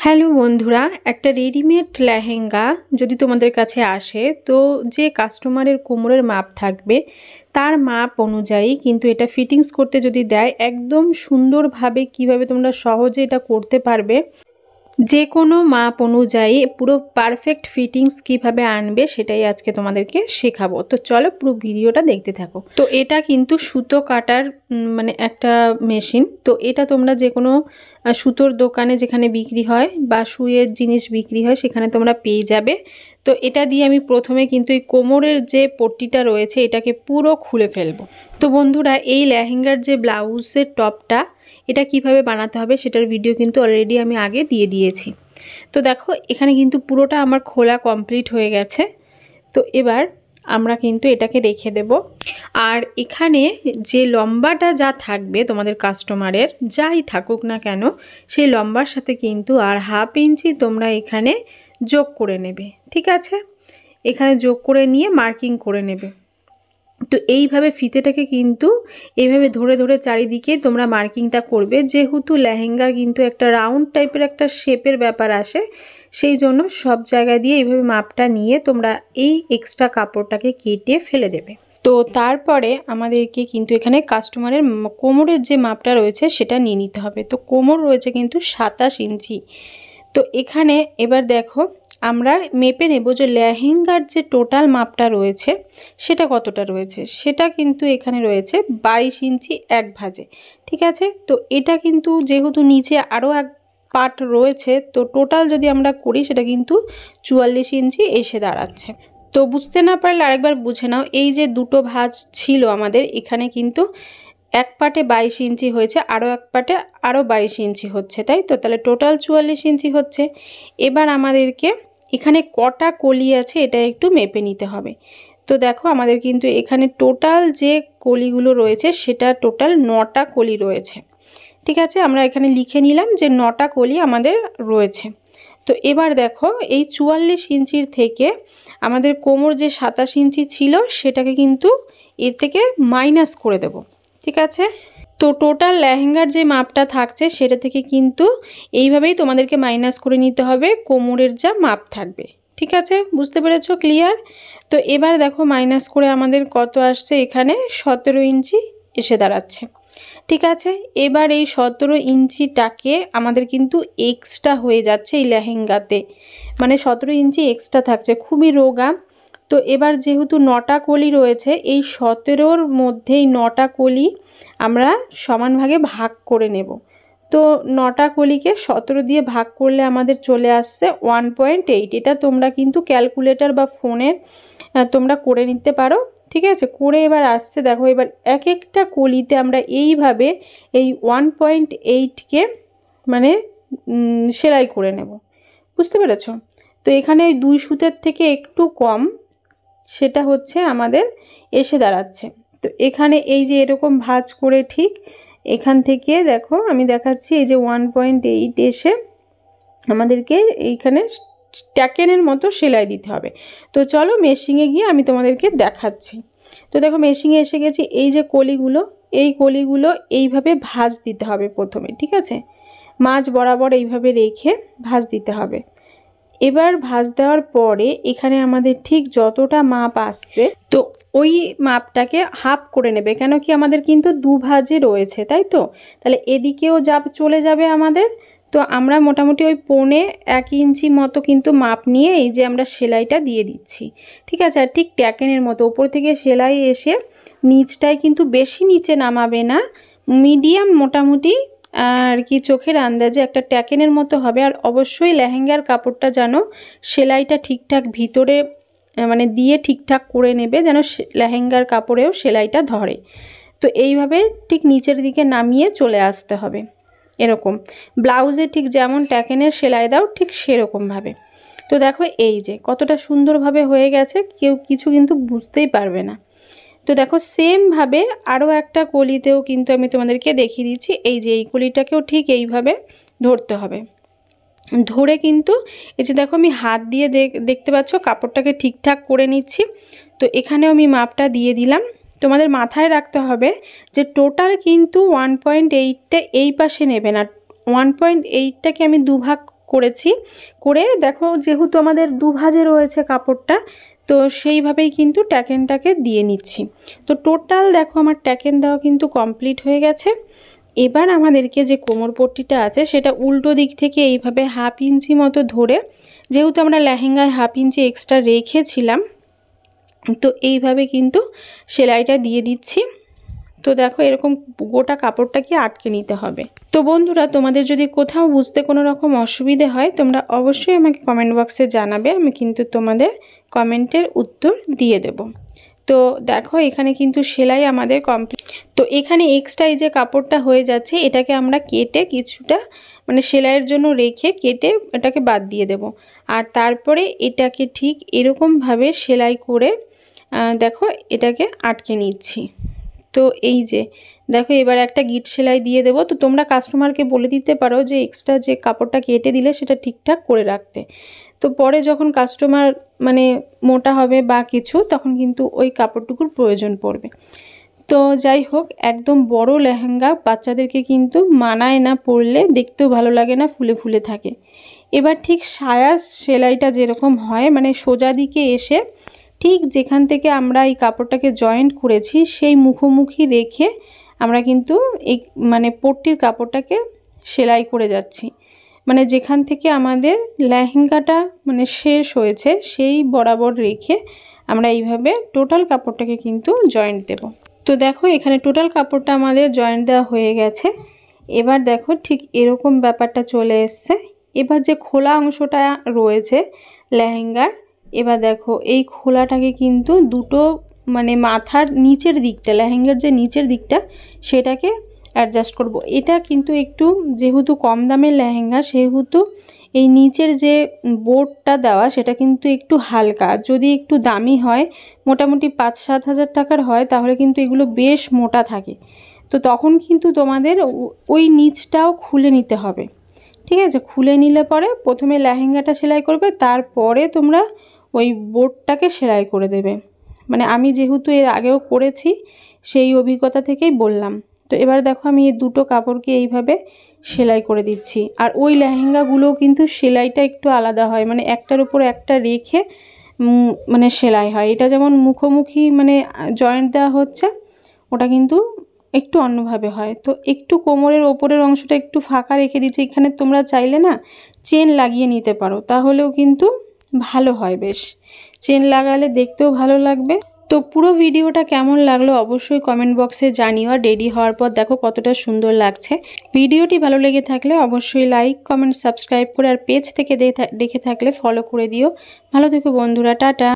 Hello বন্ধুরা, একটা readymade lehenga যদি তোমাদের কাছে আসে তো যে কাস্টমারের কোমরের মাপ থাকবে তার মাপ অনুযায়ী কিন্তু এটা ফিটিংস করতে যদি দেয় একদম সুন্দরভাবে কিভাবে তোমরা সহজে এটা করতে পারবে, যে কোনো মাপ অনুযায়ী পুরো পারফেক্ট ফিটিংস কিভাবে আনবে সেটাই আজকে তোমাদেরকে শেখাবো। তো চলো পুরো ভিডিওটা দেখতে থাকো। তো এটা কিন্তু সুতো কাটার মানে একটা মেশিন। তো এটা তোমরা যে কোনো সুতোর দোকানে যেখানে বিক্রি হয় বা সুইয়ের জিনিস বিক্রি হয় সেখানে তোমরা পেয়ে যাবে। তো এটা দিয়ে আমি প্রথমে কিন্তু এই কোমরের যে পট্টিটা রয়েছে এটাকে পুরো খুলে ফেলবো। তো বন্ধুরা, এই লেহেঙ্গার যে ব্লাউজের টপটা এটা কিভাবে বানাতে হবে সেটার ভিডিও কিন্তু অলরেডি আমি আগে দিয়ে দিয়েছি। তো দেখো এখানে কিন্তু পুরোটা আমার খোলা কমপ্লিট হয়ে গেছে। তো এবার আমরা কিন্তু এটাকে রেখে দেব। আর এখানে যে লম্বাটা যা থাকবে তোমাদের কাস্টমারের যাই থাকুক না কেন সেই লম্বার সাথে কিন্তু আর হাফ ইঞ্চি তোমরা এখানে যোগ করে নেবে। ঠিক আছে, এখানে যোগ করে নিয়ে মার্কিং করে নেবে। তো এইভাবে ফিতেটাকে কিন্তু এইভাবে ধরে ধরে চারিদিকে তোমরা মার্কিংটা করবে। যেহেতু লেহেঙ্গার কিন্তু একটা রাউন্ড টাইপের একটা শেপের ব্যাপার আসে, সেই জন্য সব জায়গা দিয়ে এইভাবে মাপটা নিয়ে তোমরা এই এক্সট্রা কাপড়টাকে কেটে ফেলে দেবে। তো তারপরে আমাদেরকে কিন্তু এখানে কাস্টমারের কোমরের যে মাপটা রয়েছে সেটা নিয়ে নিতে হবে। তো কোমর রয়েছে কিন্তু 27 ইঞ্চি। তো এখানে এবার দেখো আমরা মেপে নেব যে লেহেঙ্গার যে টোটাল মাপটা রয়েছে সেটা কতটা রয়েছে। সেটা কিন্তু এখানে রয়েছে 22 ইঞ্চি এক ভাঁজে। ঠিক আছে, তো এটা কিন্তু যেহেতু নিচে আরও এক পার্ট রয়েছে তো টোটাল যদি আমরা করি সেটা কিন্তু 44 ইঞ্চি এসে দাঁড়াচ্ছে। তো বুঝতে না পারলে আরেকবার বুঝে নাও, এই যে দুটো ভাঁজ ছিল আমাদের এখানে কিন্তু এক পাটে 22 ইঞ্চি হয়েছে, আরও এক পাটে আরও 22 ইঞ্চি হচ্ছে, তাই তো? তাহলে টোটাল 44 ইঞ্চি হচ্ছে। এবার আমাদেরকে এখানে কটা কলি আছে এটা একটু মেপে নিতে হবে। তো দেখো আমাদের কিন্তু এখানে টোটাল যে কলিগুলো রয়েছে সেটা টোটাল 9টা কলি রয়েছে। ঠিক আছে, আমরা এখানে লিখে নিলাম যে 9টা কলি আমাদের রয়েছে। তো এবার দেখো এই 44 ইঞ্চির থেকে আমাদের কোমর যে 27 ইঞ্চি ছিল সেটাকে কিন্তু এর থেকে মাইনাস করে দেব। ঠিক আছে, তো টোটাল লেহেঙ্গার যে মাপটা থাকছে সেটা থেকে কিন্তু এইভাবেই তোমাদেরকে মাইনাস করে নিতে হবে কোমরের যা মাপ থাকবে। ঠিক আছে, বুঝতে পেরেছো? ক্লিয়ার? তো এবার দেখো মাইনাস করে আমাদের কত আসছে, এখানে 17 ইঞ্চি এসে দাঁড়াচ্ছে। ঠিক আছে, এবার এই 17 ইঞ্চিটাকে আমাদের কিন্তু এক্সট্রা হয়ে যাচ্ছে এই লেহেঙ্গাতে, মানে 17 ইঞ্চি এক্সট্রা থাকছে, খুবই রোগা। তো এবার যেহেতু 9টা কলি রয়েছে এই 17-র মধ্যেই 9টা কলি আমরা সমান ভাগে ভাগ করে নেব। তো 9টা কলিকে 17 দিয়ে ভাগ করলে আমাদের চলে আসছে 1.8। এটা তোমরা কিন্তু ক্যালকুলেটর বা ফোনের তোমরা করে নিতে পারো। ঠিক আছে, করে এবার আসছে দেখো এবার এক একটা কলিতে আমরা এইভাবে এই 1.8কে মানে সেলাই করে নেব। বুঝতে পেরেছো? তো এখানে ওই 2 সুতের থেকে একটু কম সেটা হচ্ছে আমাদের এসে দাঁড়াচ্ছে। তো এখানে এই যে এরকম ভাঁজ করে ঠিক এখান থেকে দেখো আমি দেখাচ্ছি, এই যে 1.8 এসে আমাদেরকে এইখানে ট্যাকেনের মতো সেলাই দিতে হবে। তো চলো মেশিনে গিয়ে আমি তোমাদেরকে দেখাচ্ছি। তো দেখো মেশিনে এসে গেছি, এই যে কলিগুলো এই কলিগুলো এইভাবে ভাঁজ দিতে হবে প্রথমে। ঠিক আছে, মাঝ বরাবর এইভাবে রেখে ভাঁজ দিতে হবে। এবার ভাঁজ দেওয়ার পরে এখানে আমাদের ঠিক যতটা মাপ আসছে তো ওই মাপটাকে হাফ করে নেবে, কেন কি আমাদের কিন্তু দু ভাঁজে রয়েছে, তাই তো? তাহলে এদিকেও চলে যাবে আমাদের। তো আমরা মোটামুটি ওই 1.25 ইঞ্চি মতো কিন্তু মাপ নিয়ে এই যে আমরা সেলাইটা দিয়ে দিচ্ছি। ঠিক আছে, আর ঠিক ট্যাকেনের মতো ওপর থেকে সেলাই এসে নিচটায় কিন্তু বেশি নিচে নামাবে না, মিডিয়াম মোটামুটি আর কি চোখের আন্দাজে একটা ট্যাকেনের মতো হবে। আর অবশ্যই লেহেঙ্গার কাপড়টা যেন সেলাইটা ঠিকঠাক ভিতরে মানে দিয়ে ঠিকঠাক করে নেবে যেন লেহেঙ্গার কাপড়েও সেলাইটা ধরে। তো এইভাবে ঠিক নিচের দিকে নামিয়ে চলে আসতে হবে, এরকম ব্লাউজে ঠিক যেমন ট্যাকেনের সেলাই দাও ঠিক সেরকমভাবে। তো দেখো এই যে কতটা সুন্দরভাবে হয়ে গেছে, কেউ কিছু কিন্তু বুঝতেই পারবে না। তো দেখো সেমভাবে আরও একটা কলিতেও কিন্তু আমি তোমাদেরকে দেখিয়ে দিচ্ছি। এই যে এই কলিটাকেও ঠিক এইভাবে ধরতে হবে, ধরে কিন্তু এই যে দেখো আমি হাত দিয়ে দেখতে পাচ্ছ কাপড়টাকে ঠিকঠাক করে নিচ্ছি। তো এখানেও আমি মাপটা দিয়ে দিলাম। তোমাদের মাথায় রাখতে হবে যে টোটাল কিন্তু 1.8টা এই পাশে নেবে না, 1.8টাকে আমি দুভাগ করেছি। করে দেখো যেহেতু আমাদের দুভাজে রয়েছে কাপড়টা, তো সেইভাবেই কিন্তু ট্যাকেনটাকে দিয়ে নিচ্ছি। তো টোটাল দেখো আমার ট্যাকেন দেওয়া কিন্তু কমপ্লিট হয়ে গেছে। এবার আমাদেরকে যে কোমর পট্টিটা আছে সেটা উল্টো দিক থেকে এইভাবে 1/2 ইঞ্চি মতো ধরে, যেহেতু আমরা লেহেঙ্গায় 1/2 ইঞ্চি এক্সট্রা রেখেছিলাম, তো এইভাবে কিন্তু সেলাইটা দিয়ে দিচ্ছি। তো দেখো এরকম গোটা কাপড়টাকে আটকে নিতে হবে। তো বন্ধুরা, তোমাদের যদি কোথাও বুঝতে কোনো রকম অসুবিধে হয় তোমরা অবশ্যই আমাকে কমেন্ট বক্সে জানাবে, আমি কিন্তু তোমাদের কমেন্টের উত্তর দিয়ে দেব। তো দেখো এখানে কিন্তু সেলাই আমাদের কমপ্লিট। তো এখানে এক্সট্রা এই যে কাপড়টা হয়ে যাচ্ছে এটাকে আমরা কেটে কিছুটা মানে সেলাইয়ের জন্য রেখে কেটে এটাকে বাদ দিয়ে দেব। আর তারপরে এটাকে ঠিক এরকমভাবে সেলাই করে দেখো এটাকে আটকে নিচ্ছি। তো এই যে দেখো এবার একটা গিট সেলাই দিয়ে দেবো। তো তোমরা কাস্টমারকে বলে দিতে পারো যে এক্সট্রা যে কাপড়টা কেটে দিলে সেটা ঠিকঠাক করে রাখতে। তো পরে যখন কাস্টমার মানে মোটা হবে বা কিছু, তখন কিন্তু ওই কাপড়টুকুর প্রয়োজন পড়বে। তো যাই হোক, একদম বড় লেহেঙ্গা বাচ্চাদেরকে কিন্তু মানায় না, পরলে দেখতেও ভালো লাগে না, ফুলে ফুলে থাকে। এবার ঠিক সায়া সেলাইটা যেরকম হয় মানে সোজা দিকে এসে ঠিক যেখান থেকে আমরা এই কাপড়টাকে জয়েন্ট করেছি সেই মুখোমুখি রেখে আমরা কিন্তু এই মানে পট্টির কাপড়টাকে সেলাই করে যাচ্ছি। মানে যেখান থেকে আমাদের লেহেঙ্গাটা মানে শেষ হয়েছে সেই বরাবর রেখে আমরা এইভাবে টোটাল কাপড়টাকে কিন্তু জয়েন্ট দেব। তো দেখো এখানে টোটাল কাপড়টা আমাদের জয়েন্ট দেওয়া হয়ে গেছে। এবার দেখো ঠিক এরকম ব্যাপারটা চলে এসছে। এবার যে খোলা অংশটা রয়েছে লেহেঙ্গার, এবার দেখো এই খোলাটাকে কিন্তু দুটো মানে মাথার নিচের দিকটা, লেহেঙ্গার যে নিচের দিকটা সেটাকে অ্যাডজাস্ট করব। এটা কিন্তু একটু যেহেতু কম দামের লেহেঙ্গা সেহেতু এই নিচের যে বোর্ডটা দেওয়া সেটা কিন্তু একটু হালকা। যদি একটু দামি হয়, মোটামুটি 5-7 হাজার টাকার হয়, তাহলে কিন্তু এগুলো বেশ মোটা থাকে। তো তখন কিন্তু তোমাদের ওই নিচটাও খুলে নিতে হবে। ঠিক আছে, খুলে নিলে পরে প্রথমে লেহেঙ্গাটা সেলাই করবে, তারপরে তোমরা ওই বোর্ডটাকে সেলাই করে দেবে। মানে আমি যেহেতু এর আগেও করেছি সেই অভিজ্ঞতা থেকেই বললাম। তো এবার দেখো আমি এই দুটো কাপড়কে এইভাবে সেলাই করে দিচ্ছি। আর ওই লেহেঙ্গাগুলোও কিন্তু সেলাইটা একটু আলাদা হয়, মানে একটার উপর একটা রেখে মানে সেলাই হয়। এটা যেমন মুখোমুখি মানে জয়েন্ট দেওয়া হচ্ছে, ওটা কিন্তু একটু অন্যভাবে হয়। তো একটু কোমরের ওপরের অংশটা একটু ফাঁকা রেখে দিচ্ছি। এখানে তোমরা চাইলে না চেন লাগিয়ে নিতে পারো, তাহলেও কিন্তু ভালো হয়। বেশ চেন লাগালে দেখতেও ভালো লাগবে। তো পুরো ভিডিওটা কেমন লাগলো অবশ্যই কমেন্ট বক্সে জানিও। আর রেডি হওয়ার পর দেখো কতটা সুন্দর লাগছে। ভিডিওটি ভালো লেগে থাকলে অবশ্যই লাইক কমেন্ট সাবস্ক্রাইব করে, আর পেজ থেকে দেখে থাকলে ফলো করে দিও। ভালো থেকো বন্ধুরা, টাটা।